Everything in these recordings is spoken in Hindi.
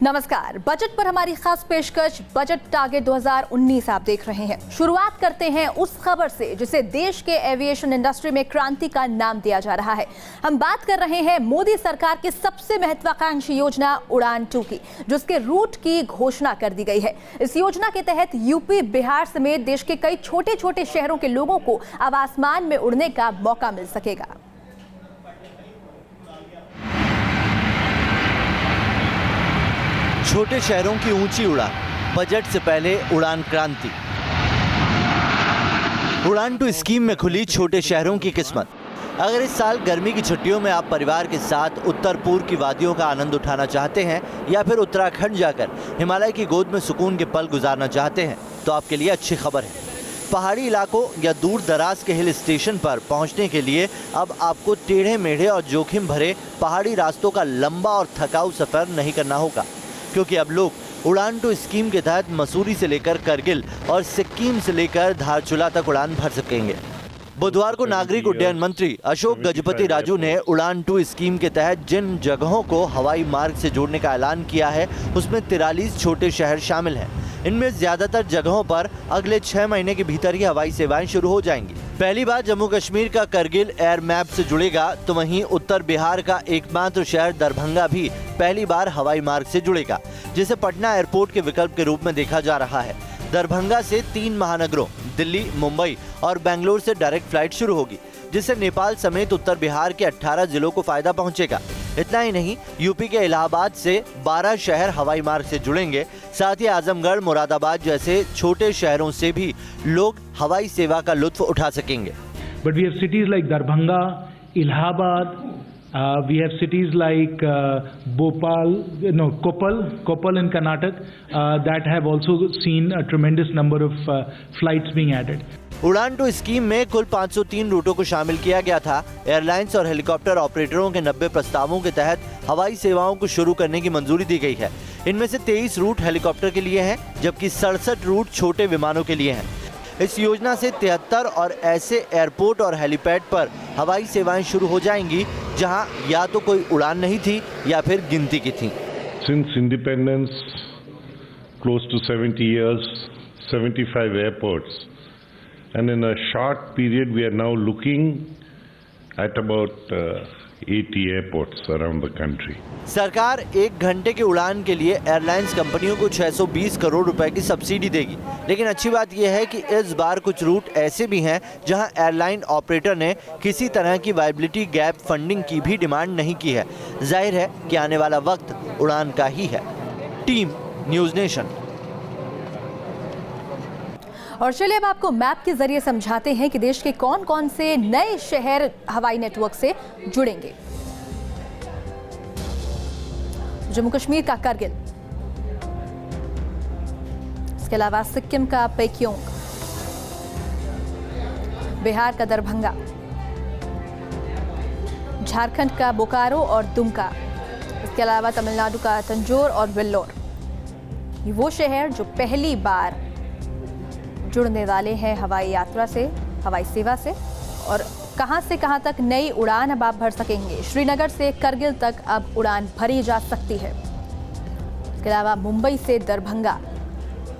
नमस्कार। बजट पर हमारी खास पेशकश बजट टारगेट 2019 आप देख रहे हैं। शुरुआत करते हैं उस खबर से जिसे देश के एविएशन इंडस्ट्री में क्रांति का नाम दिया जा रहा है। हम बात कर रहे हैं मोदी सरकार की सबसे महत्वाकांक्षी योजना उड़ान 2 की, जिसके रूट की घोषणा कर दी गई है। इस योजना के तहत यूपी, बिहार समेत देश के कई छोटे छोटे शहरों के लोगों को अब आसमान में उड़ने का मौका मिल सकेगा। छोटे शहरों की ऊंची उड़ान, बजट से पहले उड़ान क्रांति। उड़ान 2 स्कीम में खुली छोटे शहरों की किस्मत। अगर इस साल गर्मी की छुट्टियों में आप परिवार के साथ उत्तर पूर्व की वादियों का आनंद उठाना चाहते हैं या फिर उत्तराखंड जाकर हिमालय की गोद में सुकून के पल गुजारना चाहते हैं तो आपके लिए अच्छी खबर है। पहाड़ी इलाकों या दूर दराज के हिल स्टेशन पर पहुंचने के लिए अब आपको टेढ़े मेढ़े और जोखिम भरे पहाड़ी रास्तों का लंबा और थकाऊ सफर नहीं करना होगा, क्योंकि अब लोग उड़ान 2 स्कीम के तहत मसूरी से लेकर करगिल और सिक्किम से लेकर धारचूला तक उड़ान भर सकेंगे। बुधवार को नागरिक उड्डयन मंत्री अशोक गजपति राजू ने उड़ान 2 स्कीम के तहत जिन जगहों को हवाई मार्ग से जोड़ने का ऐलान किया है उसमें 43 छोटे शहर शामिल हैं। इनमें ज्यादातर जगहों पर अगले 6 महीने के भीतर ही हवाई सेवाएं शुरू हो जाएंगी। पहली बार जम्मू कश्मीर का करगिल एयर मैप से जुड़ेगा, तो वहीं उत्तर बिहार का एकमात्र शहर दरभंगा भी पहली बार हवाई मार्ग से जुड़ेगा, जिसे पटना एयरपोर्ट के विकल्प के रूप में देखा जा रहा है। दरभंगा से 3 महानगरों दिल्ली, मुंबई और बेंगलोर से डायरेक्ट फ्लाइट शुरू होगी, जिससे नेपाल समेत उत्तर बिहार के 18 जिलों को फायदा पहुंचेगा। इतना ही नहीं, यूपी के इलाहाबाद से 12 शहर हवाई मार्ग से जुड़ेंगे। साथ ही आजमगढ़, मुरादाबाद जैसे छोटे शहरों से भी लोग हवाई सेवा का लुत्फ उठा सकेंगे। But we have cities like Darbhanga, Allahabad, we have cities like Koppal in Karnataka that have also seen a tremendous number of flights being added. उड़ान 2 स्कीम में कुल 503 रूटों को शामिल किया गया था। एयरलाइंस और हेलीकॉप्टर ऑपरेटरों के 90 प्रस्तावों के तहत हवाई सेवाओं को शुरू करने की मंजूरी दी गई है। इनमें से 23 रूट हेलीकॉप्टर के लिए हैं, जबकि 67 रूट छोटे विमानों के लिए हैं। इस योजना से 73 और ऐसे एयरपोर्ट और हेलीपैड पर हवाई सेवाएं शुरू हो जाएंगी जहां या तो कोई उड़ान नहीं थी या फिर गिनती की थी। Since independence, close to 70 years, 75 airports, and in a short period we are now looking at about 80 airports around the country. सरकार 1 घंटे की उड़ान के लिए एयरलाइंस कंपनियों को 620 करोड़ रुपए की सब्सिडी देगी। लेकिन अच्छी बात यह है कि इस बार कुछ रूट ऐसे भी हैं जहां एयरलाइन ऑपरेटर ने किसी तरह की वायबिलिटी गैप फंडिंग की भी डिमांड नहीं की है। जाहिर है कि आने वाला वक्त उड़ान का ही है। Team news nation. और चलिए अब आपको मैप के जरिए समझाते हैं कि देश के कौन कौन से नए शहर हवाई नेटवर्क से जुड़ेंगे। जम्मू कश्मीर का करगिल, इसके अलावा सिक्किम का पेक्योंग, बिहार का दरभंगा, झारखंड का बोकारो और दुमका, इसके अलावा तमिलनाडु का तंजौर और वेल्लोर। ये वो शहर जो पहली बार जुड़ने वाले हैं हवाई यात्रा से, हवाई सेवा से। और कहां से कहां तक नई उड़ान अब आप भर सकेंगे। श्रीनगर से करगिल तक अब उड़ान भरी जा सकती है। इसके अलावा मुंबई से दरभंगा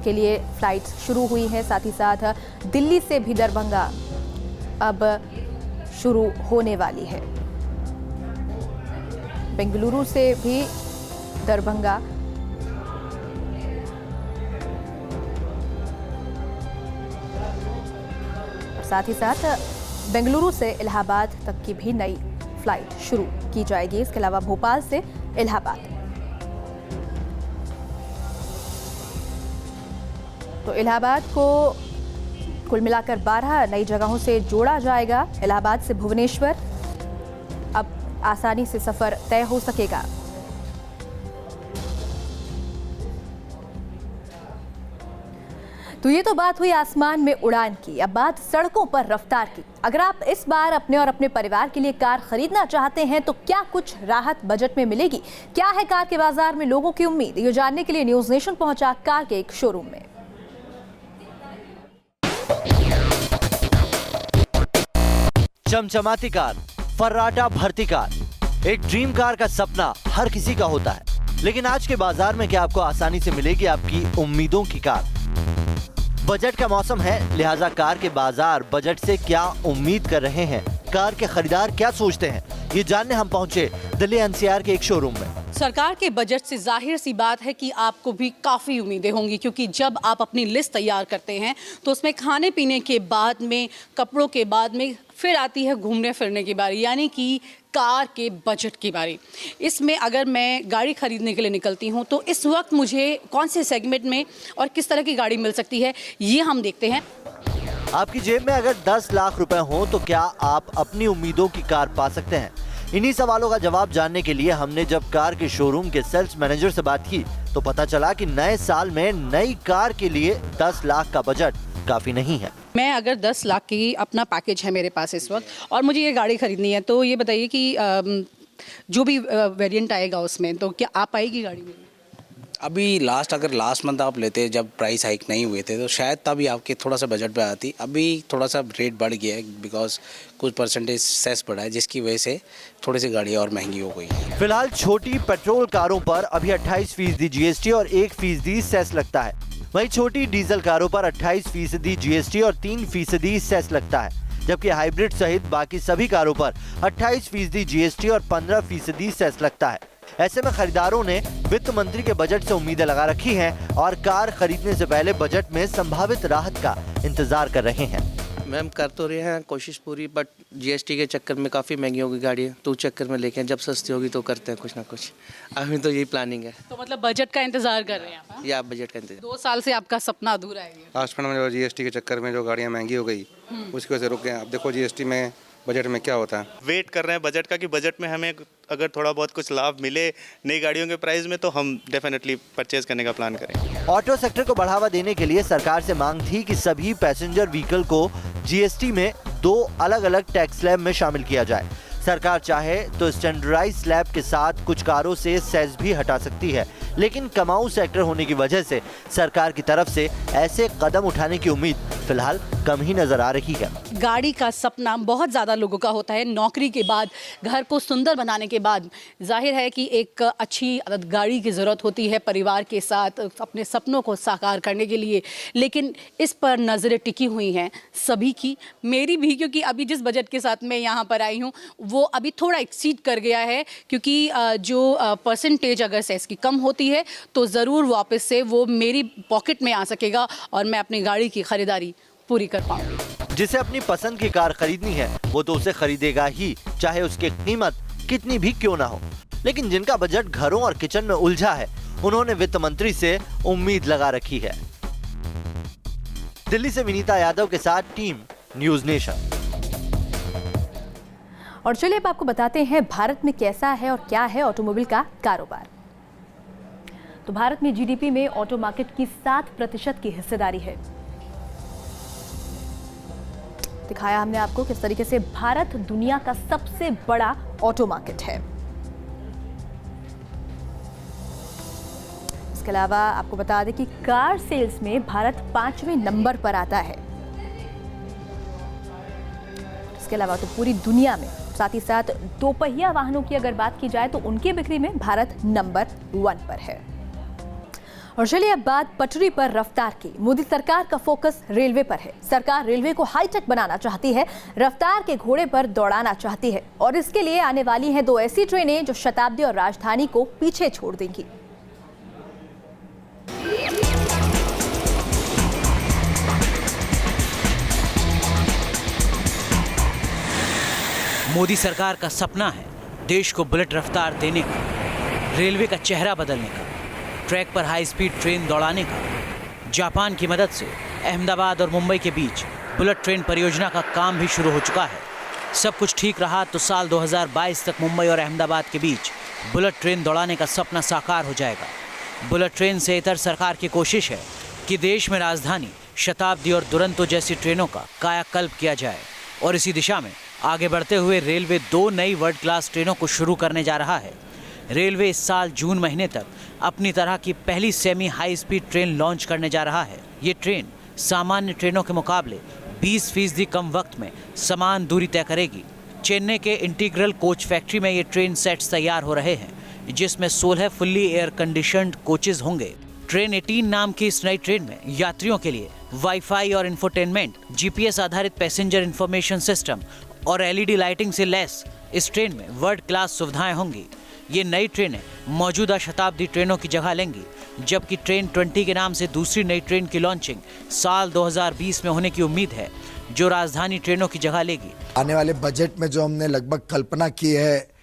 के लिए फ्लाइट शुरू हुई है। साथ ही साथ दिल्ली से भी दरभंगा अब शुरू होने वाली है। बेंगलुरु से भी दरभंगा, साथ ही साथ बेंगलुरु से इलाहाबाद तक की भी नई फ्लाइट शुरू की जाएगी। इसके अलावा भोपाल से इलाहाबाद। तो इलाहाबाद को कुल मिलाकर 12 नई जगहों से जोड़ा जाएगा। इलाहाबाद से भुवनेश्वर अब आसानी से सफर तय हो सकेगा। तो ये तो बात हुई आसमान में उड़ान की। अब बात सड़कों पर रफ्तार की। अगर आप इस बार अपने और अपने परिवार के लिए कार खरीदना चाहते हैं तो क्या कुछ राहत बजट में मिलेगी? क्या है कार के बाजार में लोगों की उम्मीद? ये जानने के लिए न्यूज़ नेशन पहुंचा कार के एक शोरूम में। चमचमाती कार, फर्राटा भरती कार, एक ड्रीम कार का सपना हर किसी का होता है। लेकिन आज के बाजार में क्या आपको आसानी से मिलेगी आपकी उम्मीदों की कार? बजट का मौसम है, लिहाजा कार के बाजार बजट से क्या उम्मीद कर रहे हैं, कार के खरीदार क्या सोचते हैं, ये जानने हम पहुंचे दिल्ली एनसीआर के एक शोरूम में। सरकार के बजट से जाहिर सी बात है कि आपको भी काफ़ी उम्मीदें होंगी, क्योंकि जब आप अपनी लिस्ट तैयार करते हैं तो उसमें खाने पीने के बाद में, कपड़ों के बाद में फिर आती है घूमने फिरने की बारी, यानी कि कार के बजट की बारी। इसमें अगर मैं गाड़ी खरीदने के लिए निकलती हूं तो इस वक्त मुझे कौन से सेगमेंट में और किस तरह की गाड़ी मिल सकती है, ये हम देखते हैं। आपकी जेब में अगर 10 लाख रुपए हो तो क्या आप अपनी उम्मीदों की कार पा सकते हैं? इन्हीं सवालों का जवाब जानने के लिए हमने जब कार के शोरूम के सेल्स मैनेजर से बात की तो पता चला कि नए साल में नई कार के लिए 10 लाख का बजट काफी नहीं है। मैं अगर 10 लाख की अपना पैकेज है मेरे पास इस वक्त और मुझे ये गाड़ी खरीदनी है, तो ये बताइए कि जो भी वेरिएंट आएगा उसमें तो क्या आ पाएगी गाड़ी में? अभी अगर लास्ट मंथ आप लेते जब प्राइस हाइक नहीं हुए थे तो शायद तभी आपके थोड़ा सा बजट पे आती। अभी थोड़ा सा रेट बढ़ गया है बिकॉज कुछ परसेंटेज सेस बढ़ा है, जिसकी वजह से थोड़ी सी गाड़ियाँ और महंगी हो गई है। फिलहाल छोटी पेट्रोल कारों पर अभी 28% जीएसटी और 1% सेस लगता है। वहीं छोटी डीजल कारों पर 28% जीएसटी और 3% सेस लगता है, जबकि हाइब्रिड सहित बाकी सभी कारों पर 28% जीएसटी और 15% सेस लगता है। ऐसे में खरीदारों ने वित्त मंत्री के बजट से उम्मीदें लगा रखी हैं और कार खरीदने से पहले बजट में संभावित राहत का इंतजार कर रहे हैं। मैम कर तो रहे हैं कोशिश पूरी, बट जीएसटी के चक्कर में काफ़ी महंगी होगी गाड़ियाँ, तो चक्कर में लेके जब सस्ती होगी तो करते हैं कुछ ना कुछ। अभी तो यही प्लानिंग है। तो मतलब बजट का इंतजार कर रहे हैं आप? या बजट का इंतजार। 2 साल से आपका सपना अधूरा है। लास्ट में जो जीएसटी के चक्कर में जो गाड़ियाँ महंगी हो गई उसकी वजह से रुक गए। अब देखो जीएसटी में बजट में क्या होता है। वेट कर रहे हैं बजट का कि बजट में हमें अगर थोड़ा बहुत कुछ लाभ मिले नई गाड़ियों के प्राइस में तो हम डेफिनेटली परचेज करने का प्लान करेंगे। ऑटो सेक्टर को बढ़ावा देने के लिए सरकार से मांग थी कि सभी पैसेंजर व्हीकल को जीएसटी में 2 अलग-अलग टैक्स स्लैब में शामिल किया जाए। सरकार चाहे तो स्टैंडर्डाइज स्लैब के साथ कुछ कारों से सेस भी हटा सकती है, लेकिन कमाऊ सेक्टर होने की वजह से सरकार की तरफ से ऐसे कदम उठाने की उम्मीद फिलहाल कम ही नजर आ रही है। गाड़ी का सपना बहुत ज़्यादा लोगों का होता है। नौकरी के बाद, घर को सुंदर बनाने के बाद जाहिर है कि एक अच्छी गाड़ी की ज़रूरत होती है परिवार के साथ अपने सपनों को साकार करने के लिए। लेकिन इस पर नज़रें टिकी हुई हैं सभी की, मेरी भी, क्योंकि अभी जिस बजट के साथ मैं यहाँ पर आई हूँ वो अभी थोड़ा एक्सीड कर गया है, क्योंकि जो परसेंटेज अगर सेस की कम होती है तो ज़रूर वापस से वो मेरी पॉकेट में आ सकेगा और मैं अपनी गाड़ी की खरीदारी पूरी कर पाऊंगी। जिसे अपनी पसंद की कार खरीदनी है वो तो उसे खरीदेगा ही, चाहे उसकी कीमत कितनी भी क्यों ना हो। लेकिन जिनका बजट घरों और किचन में उलझा है उन्होंने वित्त मंत्री से उम्मीद लगा रखी है। दिल्ली से विनीता यादव के साथ टीम न्यूज़ नेशन। और चलिए अब आपको बताते हैं भारत में कैसा है और क्या है ऑटोमोबाइल का कारोबार। तो भारत में जीडीपी में ऑटो मार्केट की 7% की हिस्सेदारी है। दिखाया हमने आपको किस तरीके से भारत दुनिया का सबसे बड़ा ऑटो मार्केट है। इसके अलावा आपको बता दें कि कार सेल्स में भारत 5वें नंबर पर आता है। इसके अलावा तो पूरी दुनिया में, साथ ही साथ दोपहिया वाहनों की अगर बात की जाए तो उनकी बिक्री में भारत नंबर 1 पर है। और चलिए अब बात पटरी पर रफ्तार की। मोदी सरकार का फोकस रेलवे पर है। सरकार रेलवे को हाईटेक बनाना चाहती है, रफ्तार के घोड़े पर दौड़ाना चाहती है और इसके लिए आने वाली हैं 2 ऐसी ट्रेनें जो शताब्दी और राजधानी को पीछे छोड़ देंगी। मोदी सरकार का सपना है देश को बुलेट रफ्तार देने का, रेलवे का चेहरा बदलने का, ट्रैक पर हाई स्पीड ट्रेन दौड़ाने का। जापान की मदद से अहमदाबाद और मुंबई के बीच बुलेट ट्रेन परियोजना का काम भी शुरू हो चुका है। सब कुछ ठीक रहा तो साल 2022 तक मुंबई और अहमदाबाद के बीच बुलेट ट्रेन दौड़ाने का सपना साकार हो जाएगा। बुलेट ट्रेन से इतर सरकार की कोशिश है कि देश में राजधानी, शताब्दी और दुरंतो जैसी ट्रेनों का कायाकल्प किया जाए और इसी दिशा में आगे बढ़ते हुए रेलवे 2 नई वर्ल्ड क्लास ट्रेनों को शुरू करने जा रहा है। रेलवे इस साल जून महीने तक अपनी तरह की पहली semi high speed train launch करने जा रहा है। ये ट्रेन सामान्य ट्रेनों के मुकाबले 20% कम वक्त में समान दूरी तय करेगी। चेन्नई के इंटीग्रल कोच फैक्ट्री में ये ट्रेन सेट्स तैयार हो रहे हैं। जिसमें 16 फुल्ली एयर कंडीशनड कोचेज होंगे। ट्रेन 18 नाम की इस नई ट्रेन में यात्रियों के लिए वाईफाई और इंफोटेनमेंट, जीपीएस आधारित पैसेंजर इंफॉर्मेशन सिस्टम और एलईडी लाइटिंग से लैस इस ट्रेन में वर्ल्ड क्लास सुविधाएं होंगी। ये नई ट्रेनें मौजूदा शताब्दी ट्रेनों की जगह लेंगी, जबकि ट्रेन 20 के नाम से दूसरी नई ट्रेन की लॉन्चिंग साल 2020 में होने की उम्मीद है, जो राजधानी ट्रेनों की जगह लेगी। आने वाले बजट में जो हमने लगभग कल्पना की है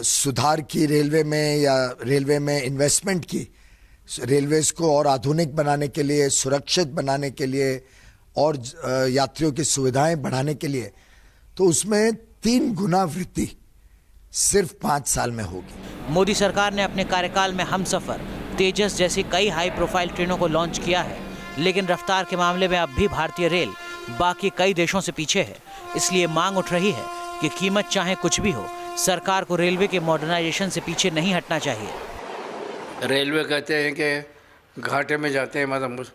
सुधार की रेलवे में या रेलवे में इन्वेस्टमेंट की, रेलवेज को और आधुनिक बनाने के लिए, सुरक्षित बनाने के लिए और यात्रियों की सुविधाएं बढ़ाने के लिए, तो उसमें 3 गुना वृद्धि सिर्फ 5 साल में होगी। मोदी सरकार ने अपने कार्यकाल में हमसफर, तेजस जैसी कई हाई प्रोफाइल ट्रेनों को लॉन्च किया है, लेकिन रफ्तार के मामले में अब भी भारतीय रेल बाकी कई देशों से पीछे है। इसलिए मांग उठ रही है कि कीमत चाहे कुछ भी हो, सरकार को रेलवे के मॉडर्नाइजेशन से पीछे नहीं हटना चाहिए। रेलवे कहते हैं कि घाटे में जाते हैं, मतलब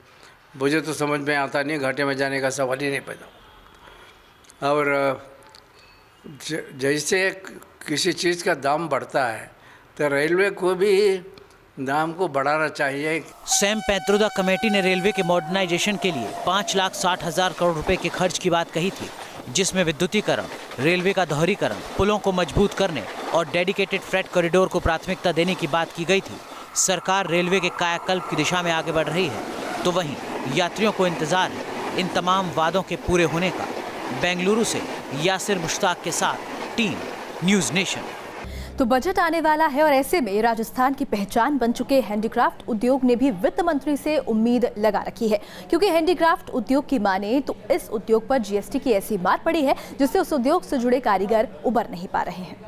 मुझे तो समझ में आता नहीं, घाटे में जाने का सवाल ही नहीं पैदा। और जैसे किसी चीज़ का दाम बढ़ता है तो रेलवे को भी दाम को बढ़ाना चाहिए। सैम पैत्रोदा कमेटी ने रेलवे के मॉडर्नाइजेशन के लिए 5,60,000 करोड़ रुपए के खर्च की बात कही थी, जिसमें विद्युतीकरण, रेलवे का दोहरीकरण, पुलों को मजबूत करने और डेडिकेटेड फ्रेट कॉरिडोर को प्राथमिकता देने की बात की गई थी। सरकार रेलवे के कायाकल्प की दिशा में आगे बढ़ रही है, तो वहीं यात्रियों को इंतजार है इन तमाम वादों के पूरे होने का। बेंगलुरु से यासिर मुश्ताक के साथ टीम न्यूज़ नेशन। तो बजट आने वाला है और ऐसे में राजस्थान की पहचान बन चुके हैंडीक्राफ्ट उद्योग ने भी वित्त मंत्री से उम्मीद लगा रखी है, क्योंकि हैंडीक्राफ्ट उद्योग की माने तो इस उद्योग पर जीएसटी की ऐसी मार पड़ी है जिससे उस उद्योग से जुड़े कारीगर उबर नहीं पा रहे हैं।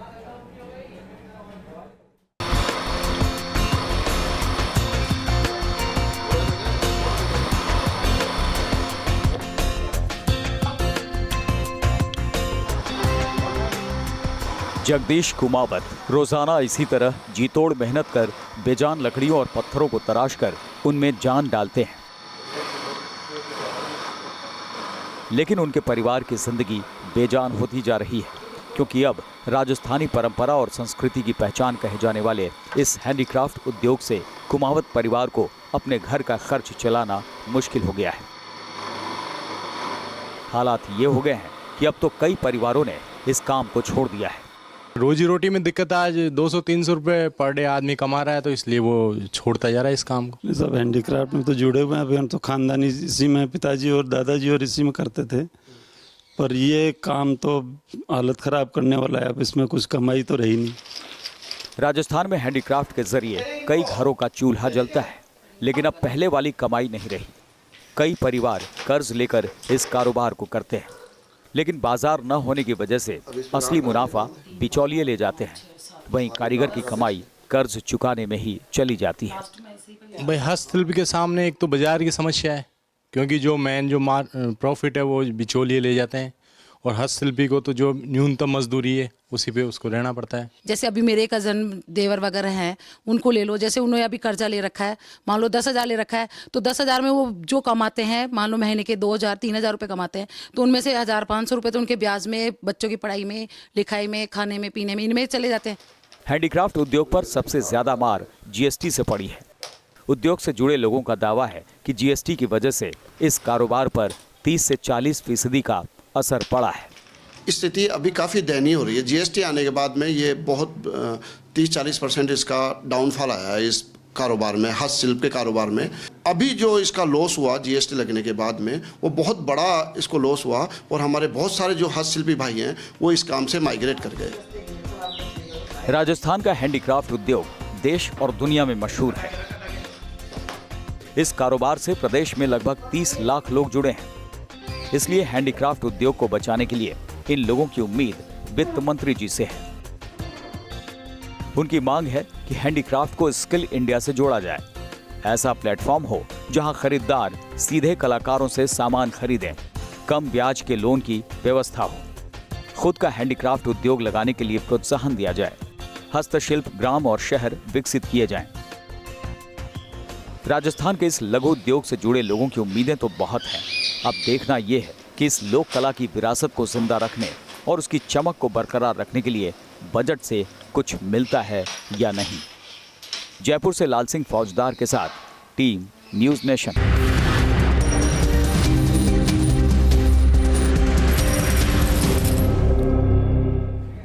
जगदीश कुमावत रोजाना इसी तरह जीतोड़ मेहनत कर बेजान लकड़ियों और पत्थरों को तराश कर उनमें जान डालते हैं, लेकिन उनके परिवार की जिंदगी बेजान होती जा रही है, क्योंकि अब राजस्थानी परंपरा और संस्कृति की पहचान कहे जाने वाले इस हैंडीक्राफ्ट उद्योग से कुमावत परिवार को अपने घर का खर्च चलाना मुश्किल हो गया है। हालात ये हो गए हैं कि अब तो कई परिवारों ने इस काम को छोड़ दिया है। रोजी रोटी में दिक्कत आज 200-300 रुपये पर डे आदमी कमा रहा है, तो इसलिए वो छोड़ता जा रहा है इस काम को। सब हैंडीक्राफ्ट में तो जुड़े हुए हैं, अभी हम तो खानदानी इसी में, पिताजी और दादाजी और इसी में करते थे, पर ये काम तो हालत ख़राब करने वाला है, अब इसमें कुछ कमाई तो रही नहीं। राजस्थान में हैंडीक्राफ्ट के जरिए कई घरों का चूल्हा जलता है, लेकिन अब पहले वाली कमाई नहीं रही। कई परिवार कर्ज लेकर इस कारोबार को करते हैं, लेकिन बाजार न होने की वजह से असली मुनाफा बिचौलिए ले जाते हैं। वहीं कारीगर की कमाई कर्ज चुकाने में ही चली जाती है। भाई हस्तशिल्प के सामने एक तो बाजार की समस्या है, क्योंकि जो मेन जो प्रॉफिट है वो बिचौलिए ले जाते हैं, और हस्तशिल्पी को तो जो न्यूनतम मजदूरी है उसी पे उसको रहना पड़ता है। जैसे अभी मेरे कज़न देवर वगैरह हैं, उनको ले लो, जैसे उन्होंने अभी कर्जा ले रखा है, मान लो 10,000 ले रखा है, तो 10,000 में वो जो कमाते हैं, मान लो महीने के 2,000-3,000 रुपये कमाते हैं, तो उनमें से 1,500 रुपये तो उनके ब्याज में, बच्चों की पढ़ाई में, लिखाई में, खाने में, पीने में, इनमें चले जाते हैं। हैंडीक्राफ्ट उद्योग पर सबसे ज्यादा मार जीएसटी से पड़ी है। उद्योग से जुड़े लोगों का दावा है कि जीएसटी की वजह से इस कारोबार पर 30 से 40% का असर पड़ा है। स्थिति अभी काफ़ी दयनीय हो रही है। जीएसटी आने के बाद में ये बहुत 30-40% इसका डाउनफॉल आया है इस कारोबार में, हस्तशिल्प के कारोबार में। अभी जो इसका लॉस हुआ जीएसटी लगने के बाद में, वो बहुत बड़ा इसको लॉस हुआ, और हमारे बहुत सारे जो हस्तशिल्पी भाई हैं वो इस काम से माइग्रेट कर गए। राजस्थान का हैंडीक्राफ्ट उद्योग देश और दुनिया में मशहूर है। इस कारोबार से प्रदेश में लगभग 30 लाख लोग जुड़े हैं। इसलिए हैंडीक्राफ्ट उद्योग को बचाने के लिए इन लोगों की उम्मीद वित्त मंत्री जी से है। उनकी मांग है कि हैंडीक्राफ्ट को स्किल इंडिया से जोड़ा जाए। ऐसा प्लेटफॉर्म हो जहां खरीदार सीधे कलाकारों से सामान खरीदें, कम ब्याज के लोन की व्यवस्था हो, खुद का हैंडीक्राफ्ट उद्योग लगाने के लिए प्रोत्साहन दिया जाए, हस्तशिल्प ग्राम और शहर विकसित किए जाएं। राजस्थान के इस लघु उद्योग से जुड़े लोगों की उम्मीदें तो बहुत हैं। अब देखना यह है कि इस लोक कला की विरासत को जिंदा रखने और उसकी चमक को बरकरार रखने के लिए बजट से कुछ मिलता है या नहीं। जयपुर से लाल सिंह फौजदार के साथ टीम न्यूज़ नेशन।